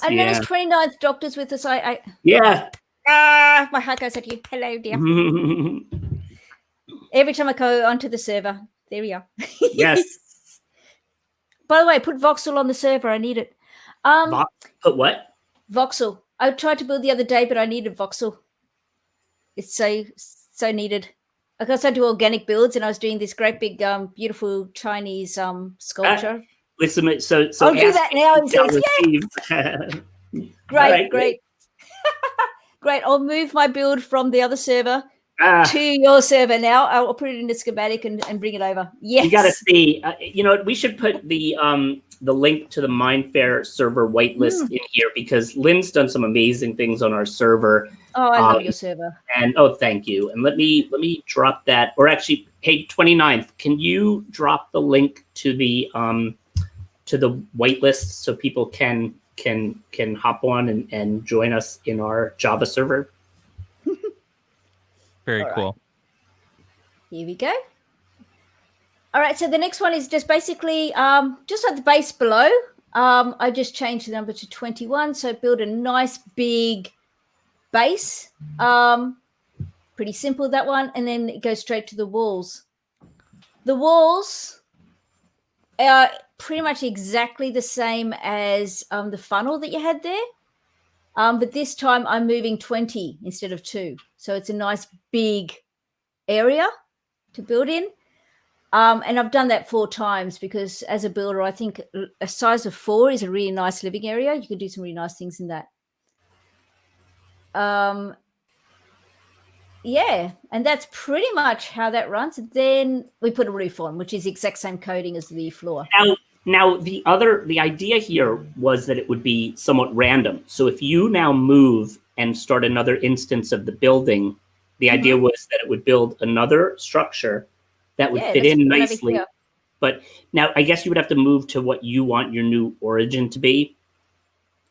Speaker 3: I noticed 29th Doctor's with us.
Speaker 1: Yeah.
Speaker 3: My heart goes at you. Hello, dear. Every time I go onto the server, there we are.
Speaker 1: Yes.
Speaker 3: By the way, put voxel on the server. I need it.
Speaker 1: Put what?
Speaker 3: Voxel. I tried to build the other day, but I needed voxel. It's so needed. Because I do organic builds, and I was doing this great big, beautiful Chinese sculpture.
Speaker 1: Listen, so
Speaker 3: I'll do that now. And says, Great. Great. I'll move my build from the other server to your server now. I'll put it in the schematic and bring it over. Yes.
Speaker 1: You got to see. We should put the link to the Mindfair server whitelist in here because Lynn's done some amazing things on our server.
Speaker 3: Oh, I love your server.
Speaker 1: And thank you. And let me drop that. Or actually, hey, 29th, can you drop the link to the whitelist so people can hop on and join us in our Java server?
Speaker 2: Very cool.
Speaker 3: Here we go. All right, so the next one is just basically just at the base below. I just changed the number to 21, so build a nice big base. Pretty simple, that one, and then it goes straight to the walls. The walls are pretty much exactly the same as the funnel that you had there, but this time I'm moving 20 instead of 2, so it's a nice big area to build in. And I've done that 4 times because as a builder, I think a size of 4 is a really nice living area. You can do some really nice things in that. Yeah, and that's pretty much how that runs. Then we put a roof on, which is the exact same coding as the floor.
Speaker 1: Now the idea here was that it would be somewhat random. So if you now move and start another instance of the building, the idea was that it would build another structure that would fit in nicely. But now I guess you would have to move to what you want your new origin to be.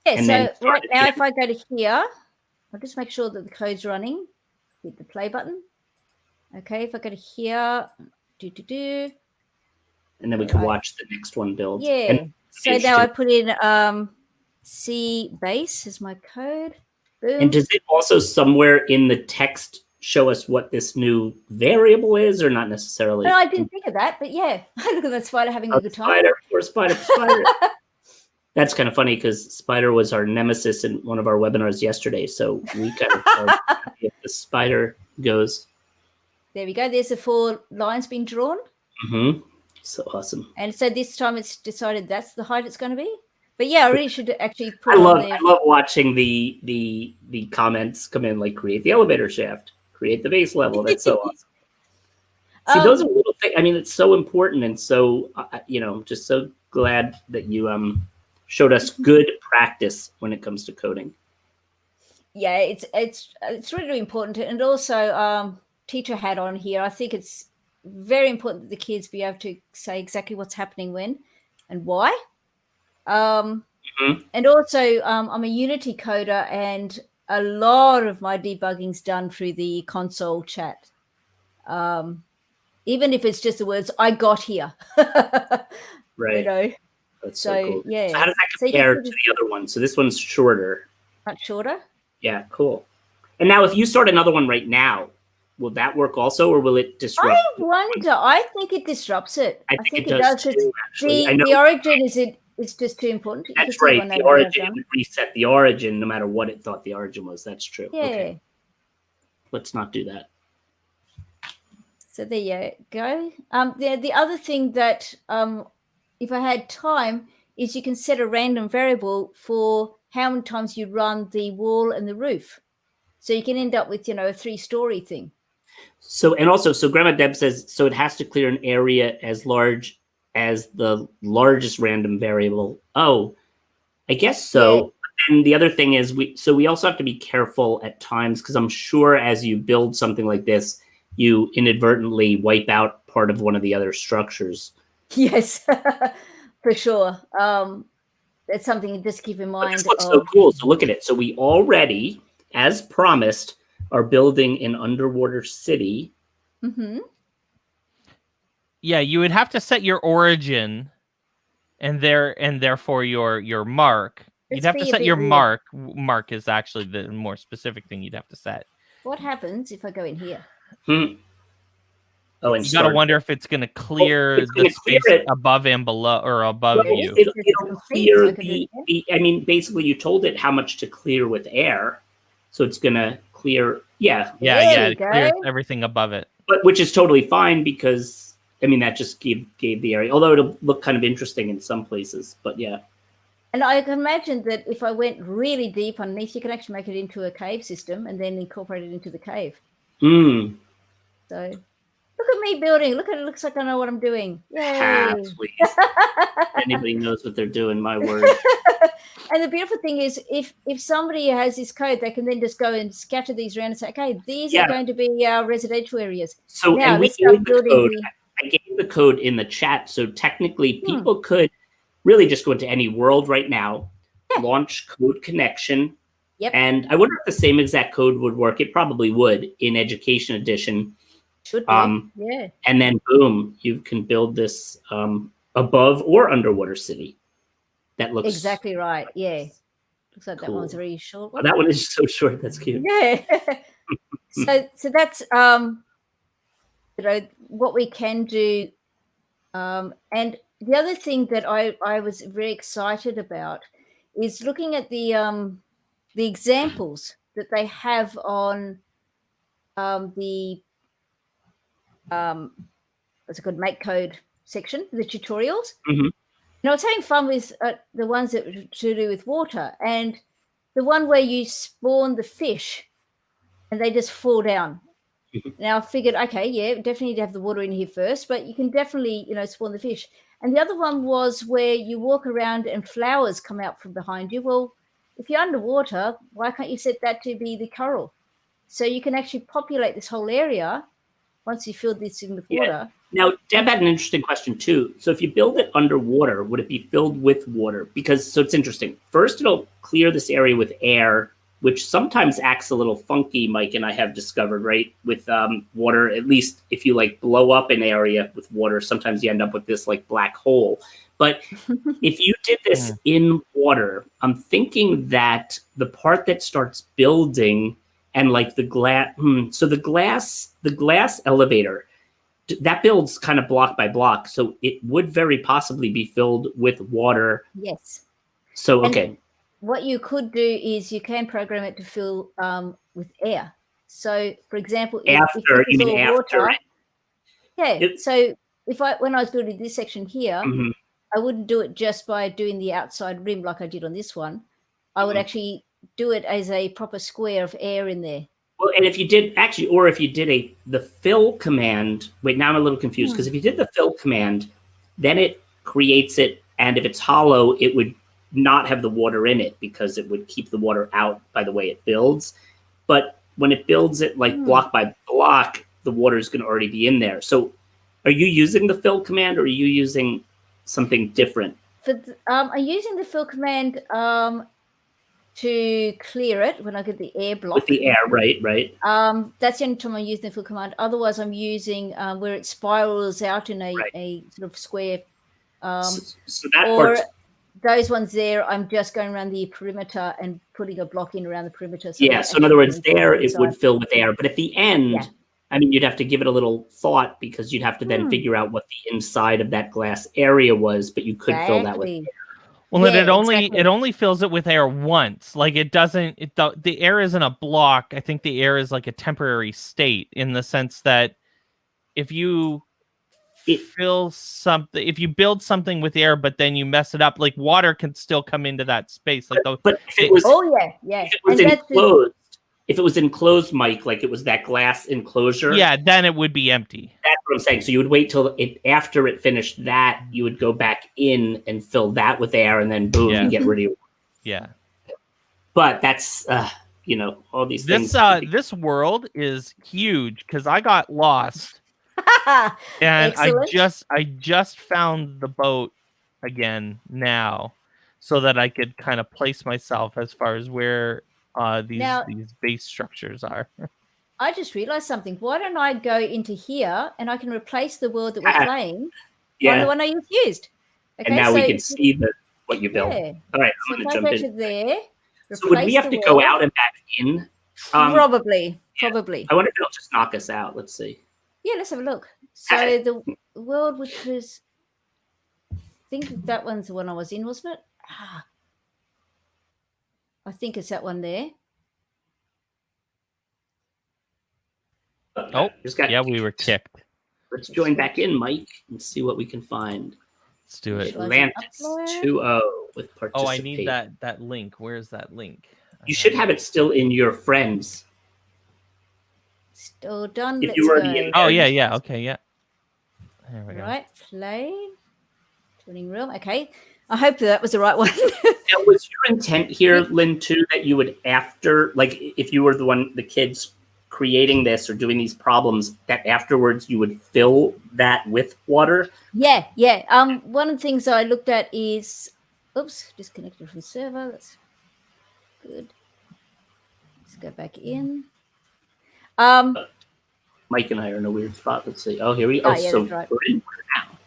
Speaker 3: Yeah, so right now if I go to here, I'll just make sure that the code's running. Hit the play button. Okay, if I go to here, and
Speaker 1: then we can watch the next one build.
Speaker 3: Yeah. And so now I put in C base as my code. Boom.
Speaker 1: And does it also somewhere in the text show us what this new variable is, or not necessarily?
Speaker 3: No, I didn't think of that, but yeah, look at that spider having a good time.
Speaker 1: Spider. That's kind of funny because Spider was our nemesis in one of our webinars yesterday. So we kind of if the spider goes.
Speaker 3: There we go. There's the 4 lines being drawn.
Speaker 1: So awesome.
Speaker 3: And so this time it's decided that's the height it's going to be. But yeah, I really should actually put
Speaker 1: I love watching the comments come in, like create the elevator shaft, create the base level. That's so awesome. See, those are little things. I mean, it's so important, and so just so glad that you showed us good practice when it comes to coding.
Speaker 3: Yeah, it's really important, and also teacher hat on here. I think it's very important that the kids be able to say exactly what's happening when and why. And also, I'm a Unity coder, and a lot of my debugging's done through the console chat. Even if it's just the words "I got here,"
Speaker 1: right? That's so cool.
Speaker 3: Yeah.
Speaker 1: So how does that compare to the other one? So this one's shorter.
Speaker 3: Much shorter.
Speaker 1: Yeah, cool. And now, if you start another one right now, will that work also, or will it disrupt?
Speaker 3: I wonder. I think it disrupts it.
Speaker 1: I think it does too, actually.
Speaker 3: The origin is just too important.
Speaker 1: That's right. The origin would reset the origin no matter what it thought the origin was. That's true.
Speaker 3: Yeah.
Speaker 1: Okay. Let's not do that.
Speaker 3: So there you go. The other thing that if I had time is you can set a random variable for how many times you run the wall and the roof. So you can end up with, a 3-story thing.
Speaker 1: So, and also, so Grandma Deb says, so it has to clear an area as large as the largest random variable. Oh, I guess so. Yeah. And the other thing is we also have to be careful at times, because I'm sure as you build something like this, you inadvertently wipe out part of one of the other structures.
Speaker 3: Yes, for sure. That's something to just keep in mind.
Speaker 1: But this looks so cool. So look at it. So we already, as promised, are building an underwater city.
Speaker 2: Yeah, you would have to set your origin and therefore your mark. You'd have to set your mark. Mark is actually the more specific thing you'd have to set.
Speaker 3: What happens if I go in here?
Speaker 1: Oh, and
Speaker 2: you gotta wonder if it's gonna clear the space above and below, or above you.
Speaker 1: It'll clear the. I mean, basically, you told it how much to clear with air, so it's gonna clear. Yeah.
Speaker 2: It clears everything above it.
Speaker 1: But which is totally fine, because I mean that just gave the area. Although it'll look kind of interesting in some places, but yeah.
Speaker 3: And I can imagine that if I went really deep underneath, you can actually make it into a cave system and then incorporate it into the cave. So look at me building. Look at it. Looks like I know what I'm doing. Yay.
Speaker 1: Anybody knows what they're doing, my word.
Speaker 3: And the beautiful thing is, if somebody has this code, they can then just go and scatter these around and say, okay, these are going to be our residential areas.
Speaker 1: So now, and we gave the code. I gave the code in the chat. So technically, people could really just go into any world right now, launch code connection. And I wonder if the same exact code would work. It probably would in Education Edition.
Speaker 3: Should be. Yeah.
Speaker 1: And then boom, you can build this above or underwater city. That looks
Speaker 3: Exactly right. Yeah. Looks like that
Speaker 1: cool.
Speaker 3: one's a very short
Speaker 1: Oh,
Speaker 3: one.
Speaker 1: that one is so short. That's cute.
Speaker 3: Yeah. so that's what we can do. And the other thing that I was very excited about is looking at the examples that they have on the what's it called, make code section, the tutorials.
Speaker 1: Mhm.
Speaker 3: I was having fun with the ones that were to do with water, and the one where you spawn the fish and they just fall down. Now I figured, okay, yeah, definitely need to have the water in here first, but you can definitely, spawn the fish. And the other one was where you walk around and flowers come out from behind you. Well, if you're underwater, why can't you set that to be the coral? So you can actually populate this whole area once you fill this in with water.
Speaker 1: Now, Deb had an interesting question too. So if you build it underwater, would it be filled with water? So it's interesting. First, it'll clear this area with air, which sometimes acts a little funky, Mike and I have discovered, right? With water, at least if you like blow up an area with water, sometimes you end up with this like black hole. But if you did this in water, I'm thinking that the part that starts building and like the glass, so the glass elevator, that builds kind of block by block, so it would very possibly be filled with water.
Speaker 3: Yes.
Speaker 1: So okay.
Speaker 3: And what you could do is you can program it to fill with air. So, for example, if it was all water, so when I was building this section here, I wouldn't do it just by doing the outside rim like I did on this one. I would actually do it as a proper square of air in there.
Speaker 1: Well, and if you did actually, or if you did the fill command, wait, now I'm a little confused, because if you did the fill command, then it creates it, and if it's hollow, it would not have the water in it because it would keep the water out by the way it builds. But when it builds it like block by block, the water is going to already be in there. So are you using the fill command, or are you using something different?
Speaker 3: I'm using the fill command to clear it when I get the air block.
Speaker 1: With the air, right.
Speaker 3: That's the only time I'm using the fill command. Otherwise, I'm using where it spirals out in a sort of square.
Speaker 1: So that
Speaker 3: or those ones there, I'm just going around the perimeter and putting a block in around the perimeter. So
Speaker 1: so in other words, there it would fill with air. But at the end, I mean, you'd have to give it a little thought, because you'd have to then figure out what the inside of that glass area was, but you could fill that with air.
Speaker 2: Well, it only fills it with air once. Like it doesn't. The air isn't a block. I think the air is like a temporary state, in the sense that if you fill something, if you build something with air, but then you mess it up, like water can still come into that space. Like
Speaker 1: but if it was,
Speaker 3: if it
Speaker 1: was enclosed. If it was enclosed, Mike, like it was that glass enclosure,
Speaker 2: then it would be empty.
Speaker 1: That's what I'm saying. So you would wait till after it finished that, you would go back in and fill that with air, and then boom, you get rid of it.
Speaker 2: Yeah.
Speaker 1: But that's all these things.
Speaker 2: This world is huge, because I got lost, and I just found the boat again now, so that I could kind of place myself as far as where these base structures are.
Speaker 3: I just realized something. Why don't I go into here and I can replace the world that we're playing on the one I just used?
Speaker 1: Okay, and now we can see what you built.
Speaker 3: Yeah.
Speaker 1: All right,
Speaker 3: I'm going to jump in. There.
Speaker 1: So would we have to go out and back in?
Speaker 3: Probably.
Speaker 1: I wonder if it'll just knock us out. Let's see.
Speaker 3: Yeah, let's have a look. So the world, which was, I think that one's the one I was in, wasn't it? I think it's that one there.
Speaker 2: Oh, we were kicked.
Speaker 1: Let's join back in, Mike, and see what we can find.
Speaker 2: Let's do it.
Speaker 1: Atlantis 2.0 with Participate.
Speaker 2: Oh, I need that link. Where's that link?
Speaker 1: You should have it still in your friends.
Speaker 3: Still done.
Speaker 1: If you already in there.
Speaker 2: Oh, yeah. Okay, yeah. There we go.
Speaker 3: Right, play. Tuning room. Okay. I hope that was the right one.
Speaker 1: Now, was your intent here, Lynn, too, that you would if you were the kids creating this or doing these problems, that afterwards you would fill that with water?
Speaker 3: Yeah. One of the things I looked at is, disconnected from server. That's good. Let's go back in.
Speaker 1: Mike and I are in a weird spot. Let's see. Oh, here we go.
Speaker 3: Oh,
Speaker 1: Oh,
Speaker 3: yeah,
Speaker 1: so
Speaker 3: that's right.
Speaker 1: we're in now.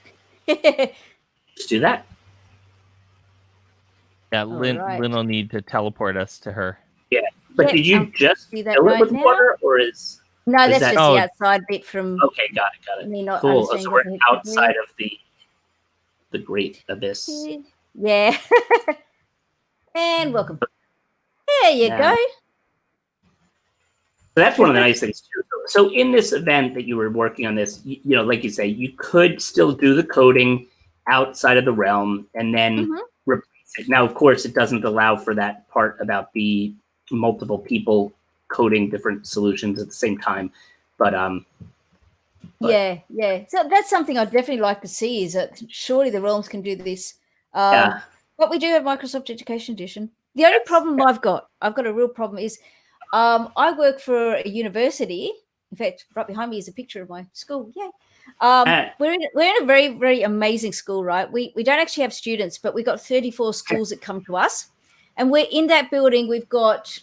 Speaker 1: Just do that.
Speaker 2: Yeah, Lynn
Speaker 3: right.
Speaker 2: will need to teleport us to her.
Speaker 1: Yeah. But
Speaker 3: Yep,
Speaker 1: did you just
Speaker 3: do that
Speaker 1: fill it
Speaker 3: right
Speaker 1: with
Speaker 3: now.
Speaker 1: water, or is...
Speaker 3: No,
Speaker 1: Is
Speaker 3: that's
Speaker 1: that-
Speaker 3: just
Speaker 2: Oh.
Speaker 3: the outside bit from
Speaker 1: Okay, got it.
Speaker 3: me not
Speaker 1: Cool. So
Speaker 3: understanding
Speaker 1: we're
Speaker 3: what the heck to do.
Speaker 1: outside of the great abyss.
Speaker 3: Yeah. And welcome. There you
Speaker 1: Yeah.
Speaker 3: go.
Speaker 1: So that's one of the nice things too. So in this event that you were working on this, you know, like you say, you could still do the coding outside of the realm and then
Speaker 3: Mhm.
Speaker 1: replace it. Now, of course, it doesn't allow for that part about the multiple people coding different solutions at the same time. But But-
Speaker 3: Yeah. So that's something I'd definitely like to see, is that surely the realms can do this.
Speaker 1: Yeah.
Speaker 3: But we do have Microsoft Education Edition. The only problem I've got a real problem, is I work for a university. In fact, right behind me is a picture of my school. Yay. We're in a very, very amazing school, right? We don't actually have students, but we've got 34 schools that come to us. And we're in that building. We've got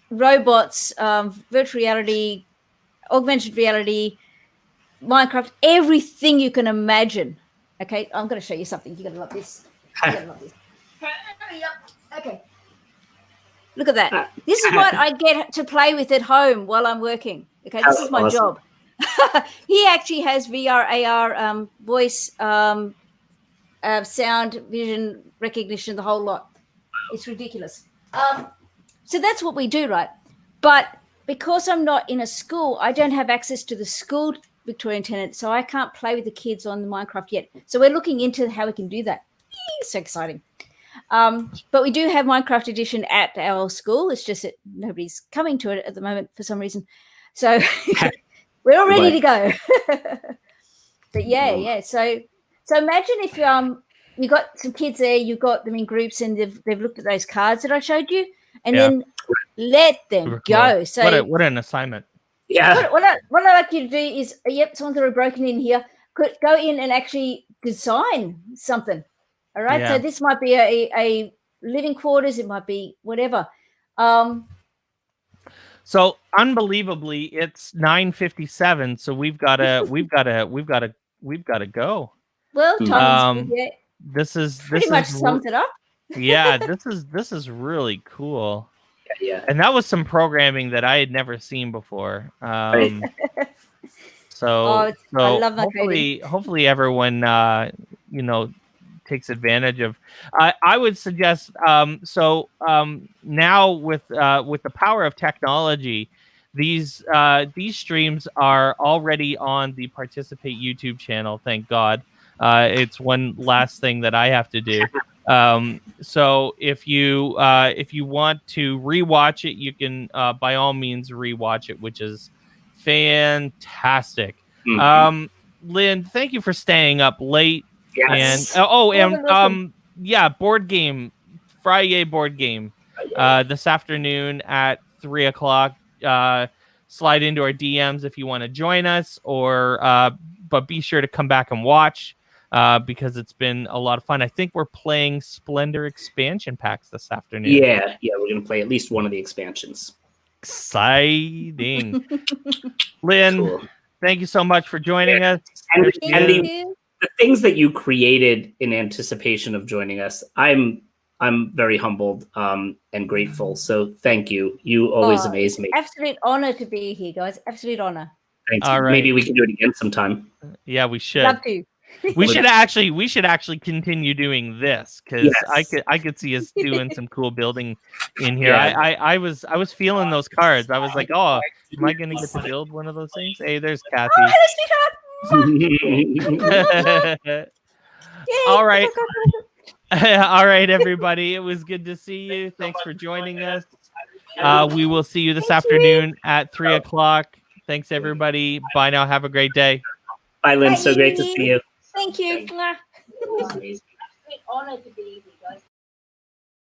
Speaker 3: robots, virtual reality, augmented reality, Minecraft, everything you can imagine. Okay, I'm going to show you something. You're going to love this. You're going to love this. Hurry up. Okay. Look at that. This is what I get to play with at home while I'm working. Okay, this is my
Speaker 1: Awesome.
Speaker 3: job. He actually has VR, AR, voice, sound, vision recognition, the whole lot. It's ridiculous. So that's what we do, right? But because I'm not in a school, I don't have access to the school Victorian tenant, so I can't play with the kids on the Minecraft yet. So we're looking into how we can do that. Yee, so exciting. But we do have Minecraft Edition at our school. It's just that nobody's coming to it at the moment for some reason. So we're all ready to go. But yeah. So imagine if you got some kids there, you got them in groups, and they've looked at those cards that I showed you, and then let them
Speaker 2: Super
Speaker 3: go.
Speaker 2: cool.
Speaker 3: So
Speaker 2: what an assignment.
Speaker 1: Yeah.
Speaker 3: what I like you to do is, someone's already broken in here. Could go in and actually design something. All right.
Speaker 2: Yeah.
Speaker 3: So this might be a living quarters. It might be whatever.
Speaker 2: So unbelievably, it's 9:57. So we've gotta go.
Speaker 3: Well, timing's good, yeah.
Speaker 2: This is
Speaker 3: Pretty much sums it up.
Speaker 2: Yeah, this is really cool.
Speaker 1: Yeah.
Speaker 2: And that was some programming that I had never seen before.
Speaker 1: Right.
Speaker 2: So
Speaker 3: I love my
Speaker 2: hopefully everyone takes advantage of. I would suggest now with the power of technology, these streams are already on the Participate YouTube channel. Thank God. It's one last thing that I have to do. So if you want to rewatch it, you can by all means rewatch it, which is fantastic.
Speaker 1: Mhm.
Speaker 2: Lynn, thank you for staying up late.
Speaker 1: Yes.
Speaker 2: And board game, Friday board game, this afternoon at 3:00. Slide into our DMs if you want to join us, but be sure to come back and watch. Because it's been a lot of fun. I think we're playing Splendor expansion packs this afternoon.
Speaker 1: Yeah, we're gonna play at least one of the expansions.
Speaker 2: Exciting. Lynn,
Speaker 1: Cool.
Speaker 2: thank you so much for joining us.
Speaker 1: And
Speaker 3: Thank
Speaker 1: the things that you created in anticipation of joining us, I'm very humbled and grateful. So thank you. You always amaze me.
Speaker 3: Absolute honor to be here, guys. Absolute honor.
Speaker 1: Thanks.
Speaker 2: All right.
Speaker 1: Maybe we can do it again sometime.
Speaker 2: Yeah, we should.
Speaker 3: Love to.
Speaker 2: We should actually continue doing this, because
Speaker 1: Yes.
Speaker 2: I could see us doing some cool building in here.
Speaker 1: Yeah.
Speaker 2: I was feeling those cards. I was like, oh, am I gonna get to build one of those things? Hey, there's Kathy.
Speaker 3: Oh, hello, sweetheart. Yay.
Speaker 2: All right. All right, everybody. It was good to see you. Thanks for joining us. We will see you this afternoon at 3:00. Thanks, everybody. Bye now. Have a great day.
Speaker 1: Bye, Lynn. So great to see you.
Speaker 3: Thank you.
Speaker 1: It was amazing.
Speaker 3: Honor to be here, guys.